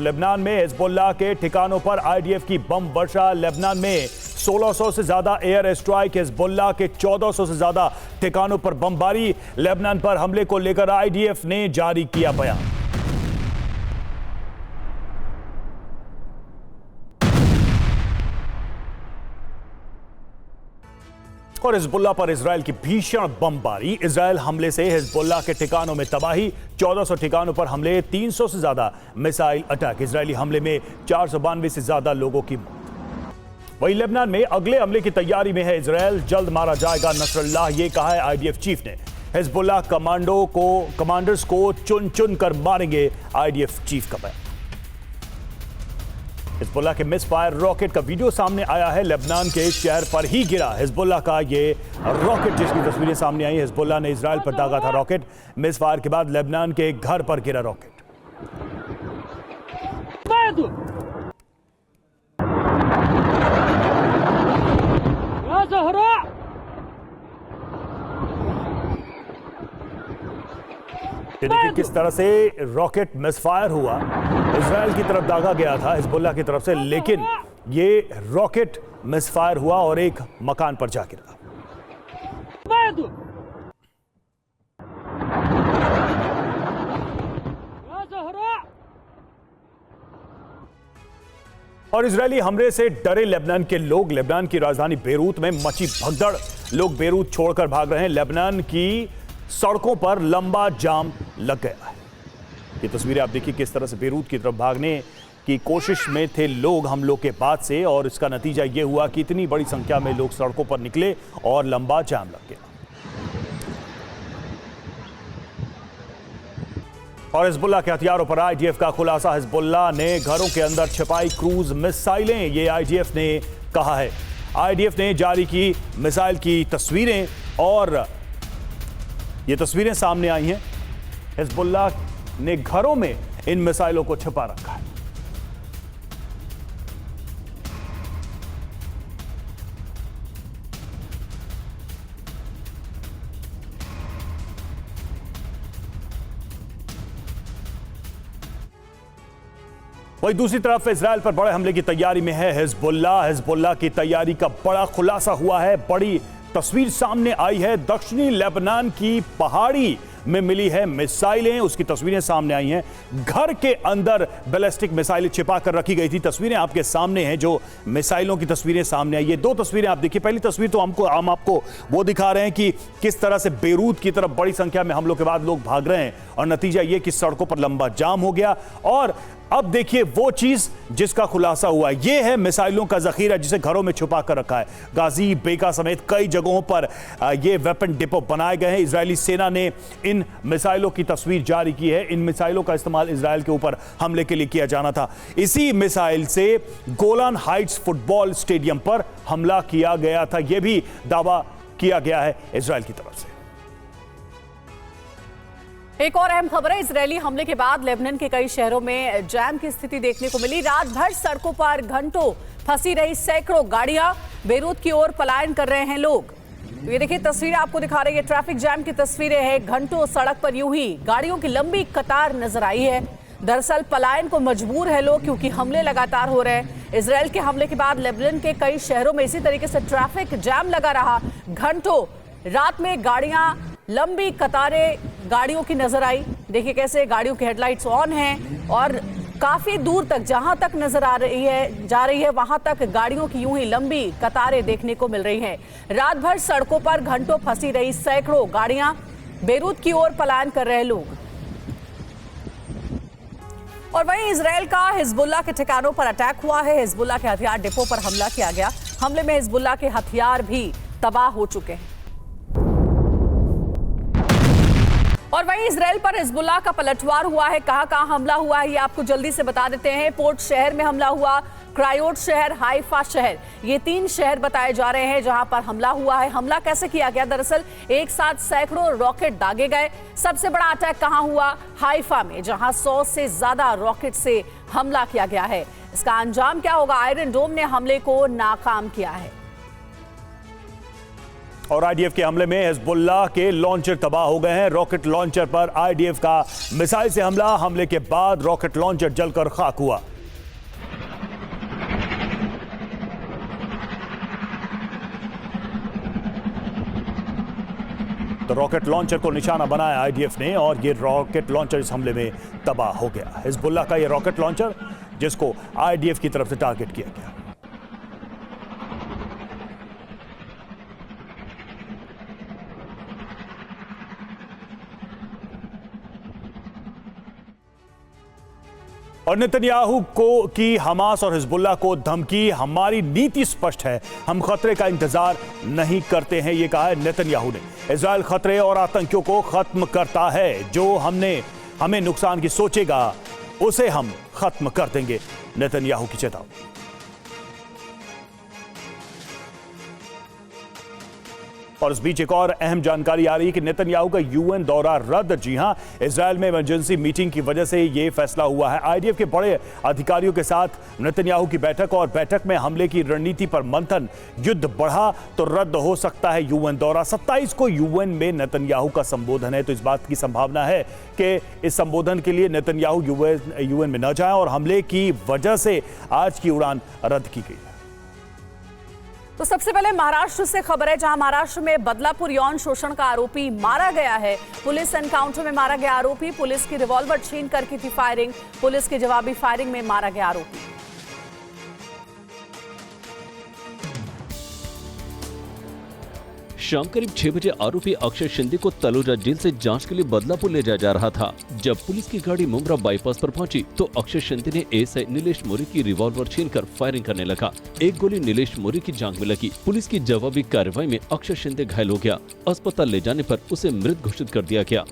Lebanon में Hezbollah के ठिकानों पर आईडीएफ की बम वर्षा। लेबनान में 1600 से ज्यादा एयर स्ट्राइक, हिजबुल्लाह के 1400 से ज्यादा ठिकानों पर बमबारी। लेबनान पर हमले को लेकर आईडीएफ ने जारी किया बयान। और हिजबुल्लाह पर इजरायल की भीषण बमबारी। इजरायल हमले से हिजबुल्लाह के ठिकानों में तबाही, 1400 ठिकानों पर हमले, 300 से ज्यादा मिसाइल अटैक। इजरायली हमले में 492 से ज्यादा लोगों की मौत। वहीं लेबनान में अगले हमले की तैयारी में है इजरायल, जल्द मारा जाएगा नसरुल्लाह, ये कहा है आईडीएफ चीफ ने। हिजबुल्लाह कमांडर्स को चुन चुन कर मारेंगे, आईडीएफ चीफ का बयान। हिजबुल्लाह के मिस फायर रॉकेट का वीडियो सामने आया है। लेबनान के शहर पर ही गिरा हिजबुल्लाह का ये रॉकेट, जिसकी तस्वीरें सामने आई। हिजबुल्लाह ने इजरायल पर दागा था रॉकेट। मिस फायर के बाद लेबनान के एक घर पर गिरा रॉकेट। देखिए किस तरह से रॉकेट मिसफायर हुआ, इजरायल की तरफ दागा गया था हिजबुल्लाह की तरफ से, लेकिन ये रॉकेट मिसफायर हुआ और एक मकान पर जा गिरा। और इजरायली हमले से डरे लेबनान के लोग। लेबनान की राजधानी बेरूत में मची भगदड़, लोग बेरूत छोड़कर भाग रहे हैं। लेबनान की सड़कों पर लंबा जाम लग गया है। ये तस्वीरें आप देखिए किस तरह से बेरूत की तरफ भागने की कोशिश में थे लोग हमलों के बाद से, और इसका नतीजा ये हुआ कि इतनी बड़ी संख्या में लोग सड़कों पर निकले और लंबा जाम लग गया। और हिजबुल्लाह के हथियारों पर आईडीएफ का खुलासा। हिजबुल्लाह ने घरों के अंदर छिपाई क्रूज मिसाइलें, ये आईडीएफ ने कहा है। आईडीएफ ने जारी की मिसाइल की तस्वीरें, और ये तस्वीरें सामने आई हैं। हिजबुल्लाह ने घरों में इन मिसाइलों को छिपा रखा है। वहीं दूसरी तरफ इजरायल पर बड़े हमले की तैयारी में है हिजबुल्लाह की तैयारी का बड़ा खुलासा हुआ है। बड़ी तस्वीर सामने आई है। दक्षिणी लेबनान की पहाड़ी में मिली है मिसाइलें, उसकी तस्वीरें सामने आई हैं। घर के अंदर बैलिस्टिक मिसाइलें छिपा कर रखी गई थी। तस्वीरें आपके सामने हैं, जो मिसाइलों की तस्वीरें सामने आई। ये दो तस्वीरें आप देखिए। पहली तस्वीर तो हम आपको वो दिखा रहे हैं कि किस तरह से बेरूत की तरफ बड़ी संख्या में हमलों के बाद लोग भाग रहे हैं, और नतीजा ये कि सड़कों पर लंबा जाम हो गया। और अब देखिए वो चीज जिसका खुलासा हुआ, ये है मिसाइलों का जखीरा जिसे घरों में छुपा कर रखा है। गाजी, बेका समेत कई जगहों पर ये वेपन डिपो बनाए गए हैं। इजरायली सेना ने इन मिसाइलों की तस्वीर जारी की है। इन मिसाइलों का इस्तेमाल इजरायल के ऊपर हमले के लिए किया जाना था। इसी मिसाइल से गोलान हाइट्स फुटबॉल स्टेडियम पर हमला किया गया था, यह भी दावा किया गया है इजरायल की तरफ से। एक और अहम खबर है, इजरायली हमले के बाद लेबनान के कई शहरों में जैम की स्थिति देखने को मिली। रात भर सड़कों पर घंटों फंसी रही सैकड़ों गाड़ियां, बेरूत की ओर पलायन कर रहे हैं लोग। ये देखिए तस्वीरें आपको दिखा रही है, ट्रैफिक जैम की तस्वीरें हैं। घंटों सड़क पर यूं ही गाड़ियों की लंबी कतार नजर आई है। दरअसल पलायन को मजबूर है लोग, क्योंकि हमले लगातार हो रहे हैं। इजरायल के हमले के बाद लेबनान के कई शहरों में इसी तरीके से ट्रैफिक जैम लगा रहा। घंटों रात में गाड़ियां, लंबी कतारें गाड़ियों की नजर आई। देखिए कैसे गाड़ियों की हेडलाइट्स ऑन हैं, और काफी दूर तक जहां तक नजर जा रही है वहां तक गाड़ियों की यूं ही लंबी कतारें देखने को मिल रही हैं। रात भर सड़कों पर घंटों फंसी रही सैकड़ों गाड़ियां, बेरूत की ओर पलायन कर रहे लोग। और वहीं इजरायल का हिजबुल्लाह के ठिकानों पर अटैक हुआ है। हिजबुल्लाह के हथियार डिपो पर हमला किया गया। हमले में हिजबुल्लाह के हथियार भी तबाह हो चुके हैं। और वहीं इजरायल पर हिजबुल्लाह का पलटवार हुआ है। कहां हमला हुआ है ये आपको जल्दी से बता देते हैं। पोर्ट शहर में हमला हुआ, क्रायोट शहर, हाइफा शहर, ये 3 शहर बताए जा रहे हैं जहां पर हमला हुआ है। हमला कैसे किया गया? दरअसल एक साथ सैकड़ों रॉकेट दागे गए। सबसे बड़ा अटैक कहां हुआ? हाइफा में, जहां 100 से ज्यादा रॉकेट से हमला किया गया है। इसका अंजाम क्या होगा? आयरन डोम ने हमले को नाकाम किया है। और आईडीएफ के हमले में हिजबुल्लाह के लॉन्चर तबाह हो गए हैं। रॉकेट लॉन्चर पर आईडीएफ का मिसाइल से हमले के बाद रॉकेट लॉन्चर जलकर खाक हुआ। तो रॉकेट लॉन्चर को निशाना बनाया आईडीएफ ने और ये रॉकेट लॉन्चर इस हमले में तबाह हो गया। हिजबुल्लाह का ये रॉकेट लॉन्चर जिसको आईडीएफ की तरफ से टारगेट किया गया। और नेतन्याहू को की हमास और हिजबुल्लाह को धमकी, हमारी नीति स्पष्ट है, हम खतरे का इंतजार नहीं करते हैं, ये कहा है नेतन्याहू ने। इजराइल खतरे और आतंकियों को खत्म करता है, जो हमें नुकसान की सोचेगा उसे हम खत्म कर देंगे, नेतन्याहू की चेतावनी। और इस बीच एक और अहम जानकारी आ रही है कि नेतन्याहू का यूएन दौरा रद्द। जी हां, इजराइल में इमरजेंसी मीटिंग की वजह से यह फैसला हुआ है। आईडीएफ के बड़े अधिकारियों के साथ नेतन्याहू की बैठक और बैठक में हमले की रणनीति पर मंथन। युद्ध बढ़ा तो रद्द हो सकता है यूएन दौरा। 27 को यूएन में नेतन्याहू का संबोधन है, तो इस बात की संभावना है कि इस संबोधन के लिए नेतन्याहू यूएन में न जाए और हमले की वजह से आज की उड़ान रद्द की गई है। तो सबसे पहले महाराष्ट्र से खबर है, जहां महाराष्ट्र में बदलापुर यौन शोषण का आरोपी मारा गया है। पुलिस एनकाउंटर में मारा गया आरोपी, पुलिस की रिवॉल्वर छीन कर की थी फायरिंग, पुलिस की जवाबी फायरिंग में मारा गया आरोपी। शाम करीब 6 बजे आरोपी अक्षय शिंदे को तलोजा जेल से जांच के लिए बदलापुर ले जाया जा रहा था। जब पुलिस की गाड़ी मुमरा बाईपास पर पहुंची तो अक्षय शिंदे ने एएसआई नीलेश मोरे की रिवॉल्वर छीनकर फायरिंग करने लगा। एक गोली नीलेश मोरे की जांघ में लगी। पुलिस की जवाबी कार्रवाई में अक्षय शिंदे घायल हो गया। अस्पताल ले जाने पर उसे मृत घोषित कर दिया गया।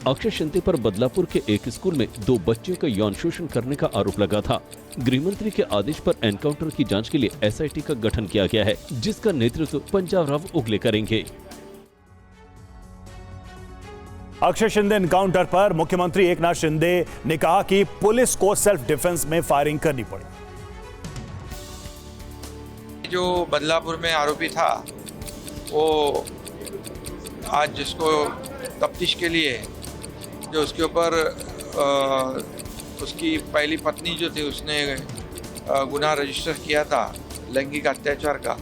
अक्षय शिंदे पर बदलापुर के एक स्कूल में 2 बच्चियों का यौन शोषण करने का आरोप लगा था। गृह मंत्री के आदेश पर एनकाउंटर की जांच के लिए एसआईटी का गठन किया गया है, जिसका नेतृत्व पंजाब राव उगले करेंगे। अक्षय शिंदे एनकाउंटर पर मुख्यमंत्री एकनाथ शिंदे ने कहा कि पुलिस को सेल्फ डिफेंस में फायरिंग करनी पड़ी। जो बदलापुर में आरोपी था वो आज जिसको तफ्तीश के लिए जो उसके ऊपर उसकी पहली पत्नी जो थी उसने गुनाह रजिस्टर किया था लैंगिक अत्याचार का,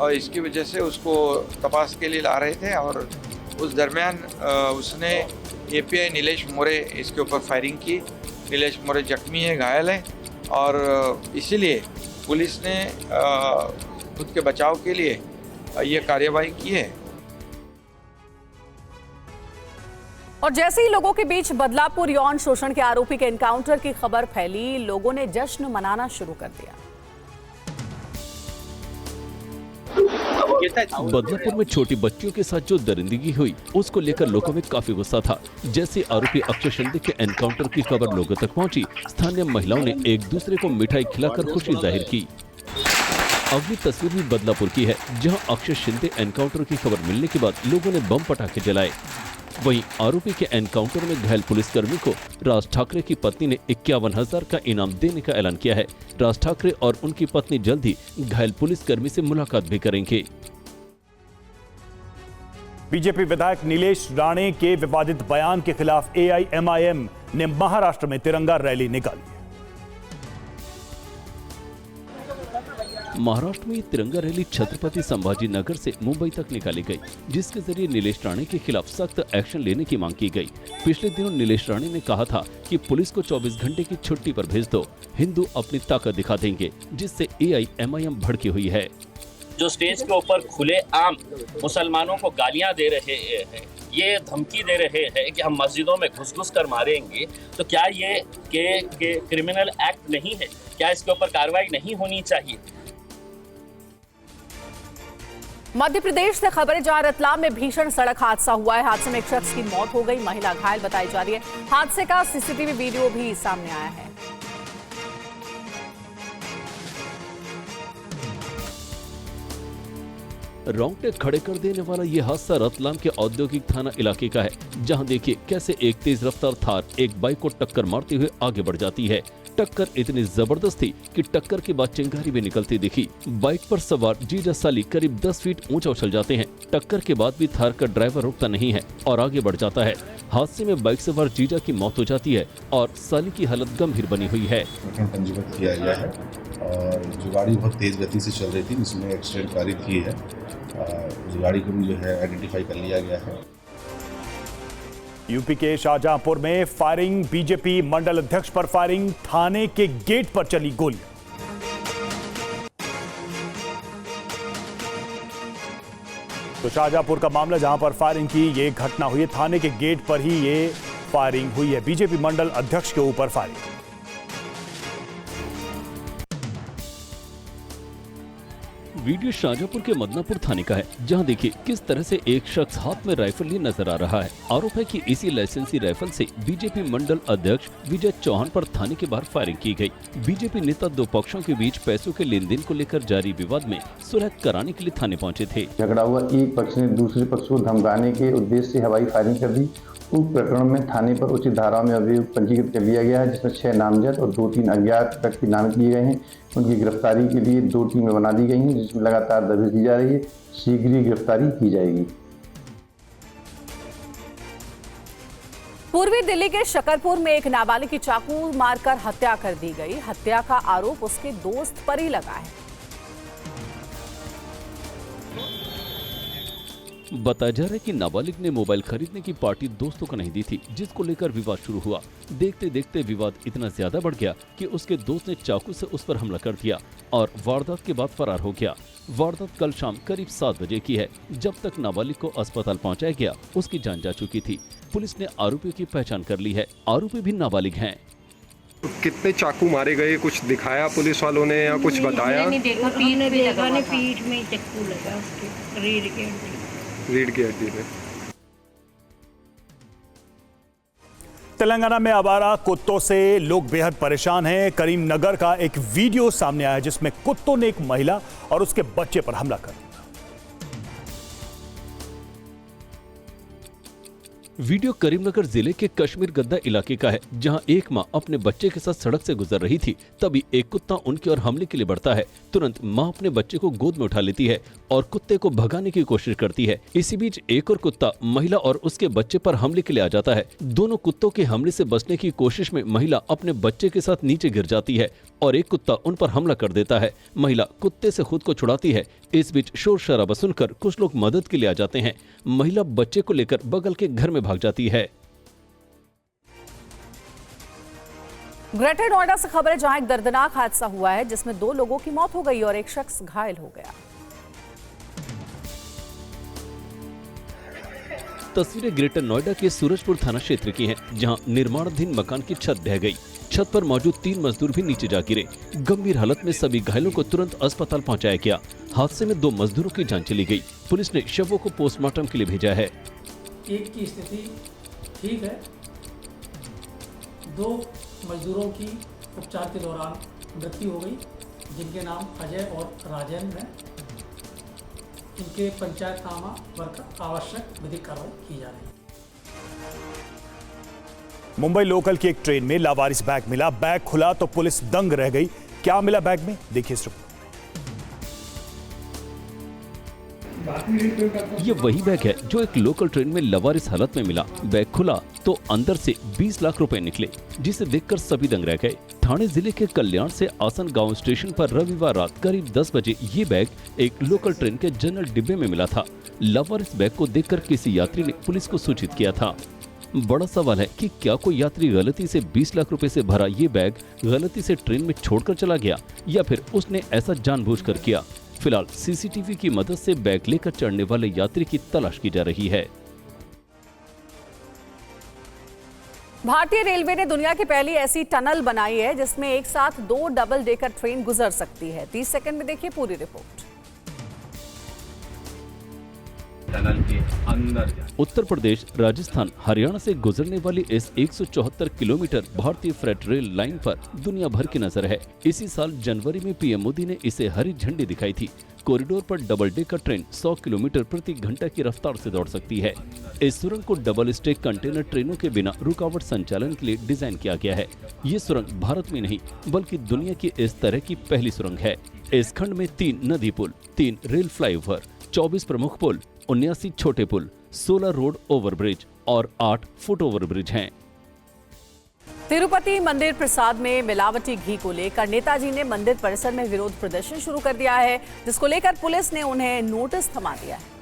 और इसकी वजह से उसको तपास के लिए ला रहे थे और उस दरमियान उसने एपीआई नीलेश मोरे इसके ऊपर फायरिंग की। नीलेश मोरे जख्मी है, घायल है, और इसीलिए पुलिस ने खुद के बचाव के लिए ये कार्यवाही की है। और जैसे ही लोगों के बीच बदलापुर यौन शोषण के आरोपी के एनकाउंटर की खबर फैली, लोगों ने जश्न मनाना शुरू कर दिया। बदलापुर में छोटी बच्चियों के साथ जो दरिंदगी हुई, उसको लेकर लोगों में काफी गुस्सा था। जैसे आरोपी अक्षय शिंदे के एनकाउंटर की खबर लोगों तक पहुंची, स्थानीय महिलाओं ने एक दूसरे को मिठाई खिलाकर खुशी जाहिर की। अगली तस्वीर भी बदलापुर की है, जहां अक्षय शिंदे एनकाउंटर की खबर मिलने के बाद लोगों ने बम पटाखे जलाए। वहीं आरोपी के एनकाउंटर में घायल पुलिसकर्मी को राज ठाकरे की पत्नी ने 51,000 का इनाम देने का ऐलान किया है। राज ठाकरे और उनकी पत्नी जल्द ही घायल पुलिसकर्मी से मुलाकात भी करेंगे। बीजेपी विधायक नीलेश राणे के विवादित बयान के खिलाफ एआईएमआईएम ने महाराष्ट्र में तिरंगा रैली निकाली। महाराष्ट्र में तिरंगा रैली छत्रपति संभाजी नगर से मुंबई तक निकाली गई, जिसके जरिए नीलेश राणे के खिलाफ सख्त एक्शन लेने की मांग की गई। पिछले दिनों नीलेश राणे ने कहा था कि पुलिस को 24 घंटे की छुट्टी पर भेज दो, हिंदू अपनी ताकत दिखा देंगे, जिससे एआईएमआईएम भड़की हुई है। जो स्टेज के ऊपर खुले आम मुसलमानों को गालियां दे रहे हैं, ये धमकी दे रहे हैं कि हम मस्जिदों में घुस कर मारेंगे, तो क्या ये क्रिमिनल एक्ट नहीं है? क्या इसके ऊपर कार्रवाई नहीं होनी चाहिए? मध्य प्रदेश से खबर है, जहां रतलाम में भीषण सड़क हादसा हुआ है। हादसे में एक शख्स की मौत हो गई, महिला घायल बताई जा रही है। हादसे का सीसीटीवी वीडियो भी सामने आया है। रोंगटे खड़े कर देने वाला ये हादसा रतलाम के औद्योगिक थाना इलाके का है, जहां देखिए कैसे एक तेज रफ्तार थार एक बाइक को टक्कर मारते हुए आगे बढ़ जाती है। टक्कर इतनी जबरदस्त थी कि टक्कर के बाद चिंगारी भी निकलती दिखी। बाइक पर सवार जीजा साली करीब 10 फीट ऊंचा उछल जाते हैं। टक्कर के बाद भी थार का ड्राइवर रुकता नहीं है और आगे बढ़ जाता है। हादसे में बाइक सवार जीजा की मौत हो जाती है और साली की हालत गंभीर बनी हुई है। पंजीबद्ध किया गया है और जो गाड़ी बहुत तेज गति से चल रही थी जिसमें एक्सीडेंट कारी थी है, उस गाड़ी को भी जो है आइडेंटिफाई कर लिया गया है। यूपी के शाहजहांपुर में फायरिंग, बीजेपी मंडल अध्यक्ष पर फायरिंग, थाने के गेट पर चली गोली। तो शाहजहांपुर का मामला जहां पर फायरिंग की ये घटना हुई है, थाने के गेट पर ही ये फायरिंग हुई है। बीजेपी मंडल अध्यक्ष के ऊपर फायरिंग। वीडियो शाहजहांपुर के मदनापुर थाने का है, जहां देखिए किस तरह से एक शख्स हाथ में राइफल लिए नजर आ रहा है। आरोप है कि इसी लाइसेंसी राइफल से बीजेपी मंडल अध्यक्ष विजय चौहान पर थाने के बाहर फायरिंग की गई। बीजेपी नेता दो पक्षों के बीच पैसों के लेन देन को लेकर जारी विवाद में सुलह कराने के लिए थाने पहुंचे थे। झगड़ा हुआ, एक पक्ष ने दूसरे पक्ष को धमकाने के उद्देश्य से हवाई फायरिंग कर दी। उस प्रकरण में थाने पर उचित धारा में अभियोग पंजीकृत कर लिया गया है, जिसमें 6 नामजद और 2-3 अज्ञात व्यक्ति नामित किए गए हैं। उनकी गिरफ्तारी के लिए 2 टीमें बना दी गई हैं, जिसमें लगातार दबिश दी जा रही है। शीघ्र ही गिरफ्तारी की जाएगी। पूर्वी दिल्ली के शकरपुर में एक नाबालिग की चाकू मारकर हत्या कर दी गई। हत्या का आरोप उसके दोस्त पर ही लगा है। बताया जा रहा है कि नाबालिग ने मोबाइल खरीदने की पार्टी दोस्तों को नहीं दी थी, जिसको लेकर विवाद शुरू हुआ। देखते देखते विवाद इतना ज्यादा बढ़ गया कि उसके दोस्त ने चाकू से उस पर हमला कर दिया और वारदात के बाद फरार हो गया। वारदात कल शाम करीब 7 बजे की है। जब तक नाबालिग को अस्पताल पहुंचाया गया, उसकी जान जा चुकी थी। पुलिस ने आरोपियों की पहचान कर ली है। आरोपी भी नाबालिग हैं। कितने चाकू मारे गए, कुछ दिखाया पुलिस वालों ने या कुछ बताया? नहीं देखा, पीठ में चाकू लगा उसके रीढ़ की हड्डी में। तेलंगाना में आवारा कुत्तों से लोग बेहद परेशान हैं। करीमनगर का एक वीडियो सामने आया जिसमें कुत्तों ने एक महिला और उसके बच्चे पर हमला कर दिया। वीडियो करीमनगर जिले के कश्मीर गद्दा इलाके का है, जहां एक मां अपने बच्चे के साथ सड़क से गुजर रही थी। तभी एक कुत्ता उनकी ओर हमले के लिए बढ़ता है। तुरंत मां अपने बच्चे को गोद में उठा लेती है और कुत्ते को भगाने की कोशिश करती है। इसी बीच एक और कुत्ता महिला और उसके बच्चे पर हमले के लिए आ जाता है। दोनों कुत्तों के हमले से बचने की कोशिश में महिला अपने बच्चे के साथ नीचे गिर जाती है और एक कुत्ता उन पर हमला कर देता है। महिला कुत्ते से खुद को छुड़ाती है। इस बीच शोर शराबा सुनकर कुछ लोग मदद के लिए आ जाते हैं। महिला बच्चे को लेकर बगल के घर में भाग जाती है। ग्रेटर नोएडा से खबर है, जहां एक दर्दनाक हादसा हुआ है जिसमें 2 लोगों की मौत हो गई और एक शख्स घायल हो गया। तस्वीरें ग्रेटर नोएडा के सूरजपुर थाना क्षेत्र की हैं, जहां निर्माणाधीन मकान की छत ढह गई। छत पर मौजूद 3 मजदूर भी नीचे जा गिरे। गंभीर हालत में सभी घायलों को तुरंत अस्पताल पहुंचाया गया। हादसे में 2 मजदूरों की जान चली गई। पुलिस ने शवों को पोस्टमार्टम के लिए भेजा है। एक की स्थिति ठीक है, 2 मजदूरों की उपचार के दौरान मृत्यु हो गई, जिनके नाम अजय और राजेंद्र हैं। इनके पंचायतनामा पर आवश्यक विधिक कार्रवाई की जा रही है। मुंबई लोकल की एक ट्रेन में लावारिस बैग मिला। बैग खुला तो पुलिस दंग रह गई। क्या मिला बैग में, देखिए इस रिपोर्ट। ये वही बैग है जो एक लोकल ट्रेन में लावारिस हालत में मिला। बैग खुला तो अंदर से 20 लाख रुपए निकले, जिसे देखकर सभी दंग रह गए। ठाणे जिले के कल्याण से आसन गांव स्टेशन पर रविवार रात करीब 10 बजे ये बैग एक लोकल ट्रेन के जनरल डिब्बे में मिला था। लावारिस बैग को देखकर किसी यात्री ने पुलिस को सूचित किया था। बड़ा सवाल है कि क्या कोई यात्री गलती से 20 लाख रुपए से भरा ये बैग गलती से ट्रेन में छोड़कर चला गया या फिर उसने ऐसा जानबूझकर किया। फिलहाल सीसीटीवी की मदद से बैग लेकर चढ़ने वाले यात्री की तलाश की जा रही है। भारतीय रेलवे ने दुनिया की पहली ऐसी टनल बनाई है जिसमें एक साथ 2 डबल डेकर ट्रेन गुजर सकती है। 30 सेकंड में देखिए पूरी रिपोर्ट। टनल के अंदर उत्तर प्रदेश, राजस्थान, हरियाणा से गुजरने वाली इस 174 किलोमीटर भारतीय फ्रेट रेल लाइन पर दुनिया भर की नजर है। इसी साल जनवरी में पीएम मोदी ने इसे हरी झंडी दिखाई थी। कॉरिडोर पर डबल डेकर ट्रेन 100 किलोमीटर प्रति घंटा की रफ्तार से दौड़ सकती है। इस सुरंग को डबल स्टेक कंटेनर ट्रेनों के बिना रुकावट संचालन के लिए डिजाइन किया गया है। ये सुरंग भारत में नहीं बल्कि दुनिया की इस तरह की पहली सुरंग है। इस खंड में 3 नदी पुल, 3 रेल फ्लाईओवर, 24 प्रमुख पुल, 79 छोटे पुल, 16 रोड ओवरब्रिज और 8 फुट ओवरब्रिज हैं। तिरुपति मंदिर प्रसाद में मिलावटी घी को लेकर नेताजी ने मंदिर परिसर में विरोध प्रदर्शन शुरू कर दिया है, जिसको लेकर पुलिस ने उन्हें नोटिस थमा दिया है।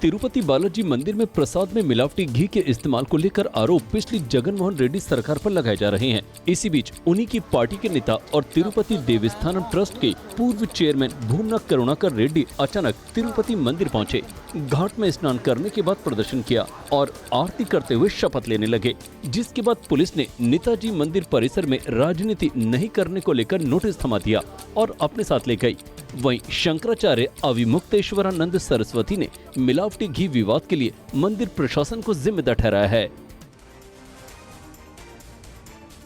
तिरुपति बालाजी मंदिर में प्रसाद में मिलावटी घी के इस्तेमाल को लेकर आरोप पिछली जगनमोहन रेड्डी सरकार पर लगाए जा रहे हैं। इसी बीच उन्हीं की पार्टी के नेता और तिरुपति देवस्थानम ट्रस्ट के पूर्व चेयरमैन भूमना करुणाकर रेड्डी अचानक तिरुपति मंदिर पहुंचे। घाट में स्नान करने के बाद प्रदर्शन किया और आरती करते हुए शपथ लेने लगे, जिसके बाद पुलिस ने नेताजी मंदिर परिसर में राजनीति नहीं करने को लेकर नोटिस थमा दिया और अपने साथ ले गई। वहीं शंकराचार्य अविमुक्तेश्वरानंद सरस्वती ने मिलावटी घी विवाद के लिए मंदिर प्रशासन को जिम्मेदार ठहराया है।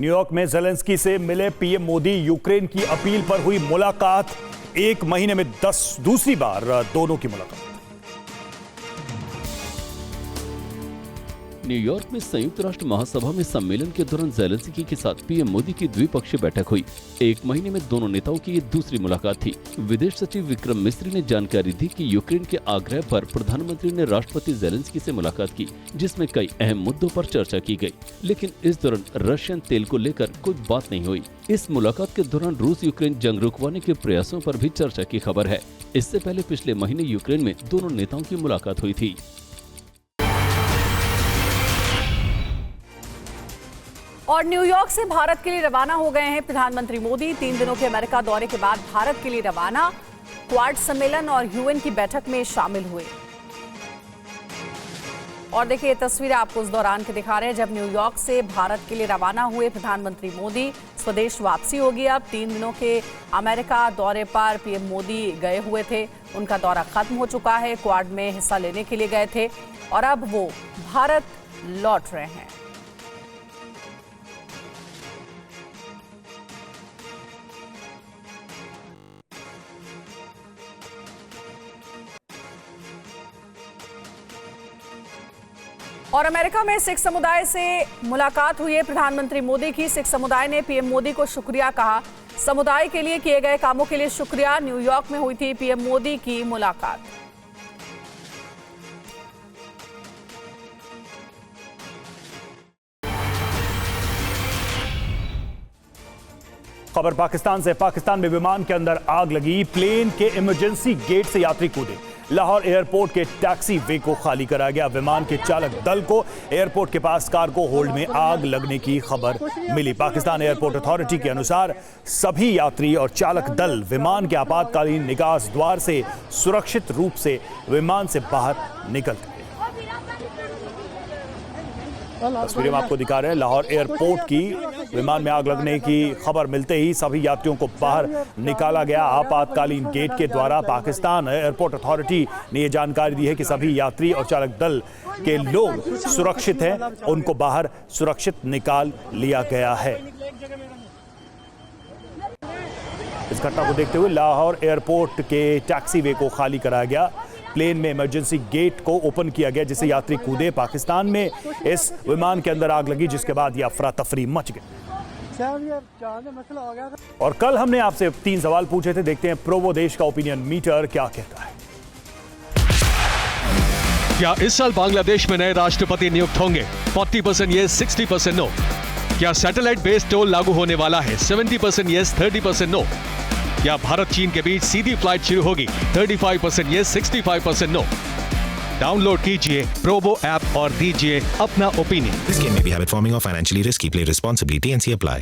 न्यूयॉर्क में ज़ेलेंस्की से मिले पीएम मोदी, यूक्रेन की अपील पर हुई मुलाकात। 1 महीने में दूसरी बार दोनों की मुलाकात। न्यूयॉर्क में संयुक्त राष्ट्र महासभा में सम्मेलन के दौरान ज़ेलेंस्की के साथ पीएम मोदी की द्विपक्षीय बैठक हुई। 1 महीने में दोनों नेताओं की ये दूसरी मुलाकात थी। विदेश सचिव विक्रम मिस्री ने जानकारी दी कि यूक्रेन के आग्रह पर प्रधानमंत्री ने राष्ट्रपति ज़ेलेंस्की से मुलाकात की, जिसमें कई अहम मुद्दों पर चर्चा की गई, लेकिन इस दौरान रशियन तेल को लेकर कोई बात नहीं हुई। इस मुलाकात के दौरान रूस यूक्रेन जंग रुकवाने के प्रयासों पर भी चर्चा की खबर है। इससे पहले पिछले महीने यूक्रेन में दोनों नेताओं की मुलाकात हुई थी। और न्यूयॉर्क से भारत के लिए रवाना हो गए हैं प्रधानमंत्री मोदी। 3 दिनों के अमेरिका दौरे के बाद भारत के लिए रवाना। क्वाड सम्मेलन और यूएन की बैठक में शामिल हुए। और देखिए, ये तस्वीरें आपको उस दौरान के दिखा रहे हैं जब न्यूयॉर्क से भारत के लिए रवाना हुए प्रधानमंत्री मोदी। स्वदेश वापसी होगी। अब 3 दिनों के अमेरिका दौरे पर पीएम मोदी गए हुए थे। उनका दौरा खत्म हो चुका है। क्वाड में हिस्सा लेने के लिए गए थे और अब वो भारत लौट रहे हैं। और अमेरिका में सिख समुदाय से मुलाकात हुई है प्रधानमंत्री मोदी की। सिख समुदाय ने पीएम मोदी को शुक्रिया कहा। समुदाय के लिए किए गए कामों के लिए शुक्रिया। न्यूयॉर्क में हुई थी पीएम मोदी की मुलाकात। खबर पाकिस्तान से। पाकिस्तान में विमान के अंदर आग लगी। प्लेन के इमरजेंसी गेट से यात्री कूदे। लाहौर एयरपोर्ट के टैक्सी वे को खाली कराया गया। विमान के चालक दल को एयरपोर्ट के पास कार्गो होल्ड में आग लगने की खबर मिली। पाकिस्तान एयरपोर्ट अथॉरिटी के अनुसार सभी यात्री और चालक दल विमान के आपातकालीन निकास द्वार से सुरक्षित रूप से विमान से बाहर निकलते। तस्वीरें हम आपको दिखा रहे हैं लाहौर एयरपोर्ट की। विमान में आग लगने की खबर मिलते ही सभी यात्रियों को बाहर निकाला गया आपातकालीन गेट के द्वारा। पाकिस्तान एयरपोर्ट अथॉरिटी ने यह जानकारी दी है कि सभी यात्री और चालक दल के लोग सुरक्षित हैं। उनको बाहर सुरक्षित निकाल लिया गया है। इस घटना को देखते हुए लाहौर एयरपोर्ट के टैक्सी वे को खाली कराया गया। प्लेन में इमरजेंसी गेट को ओपन किया गया जिससे यात्री कूदे। पाकिस्तान में इस विमान के अंदर आग लगी जिसके बाद यह अफरा तफरी मच गई। और कल हमने आपसे 3 सवाल पूछे थे। देखते हैं प्रोवो देश का ओपिनियन मीटर क्या कहता है। क्या इस साल बांग्लादेश में नए राष्ट्रपति नियुक्त होंगे? 40% येस, 60% नो। क्या सैटेलाइट बेस्ड टोल लागू होने वाला है? 70% येस, 30% नो। क्या भारत चीन के बीच सीधी फ्लाइट शुरू होगी? 35% येस, 65% नो। डाउनलोड कीजिए प्रोबो ऐप और दीजिए अपना opinion. This game may be habit forming or financially risky. Play responsibly. TNC apply.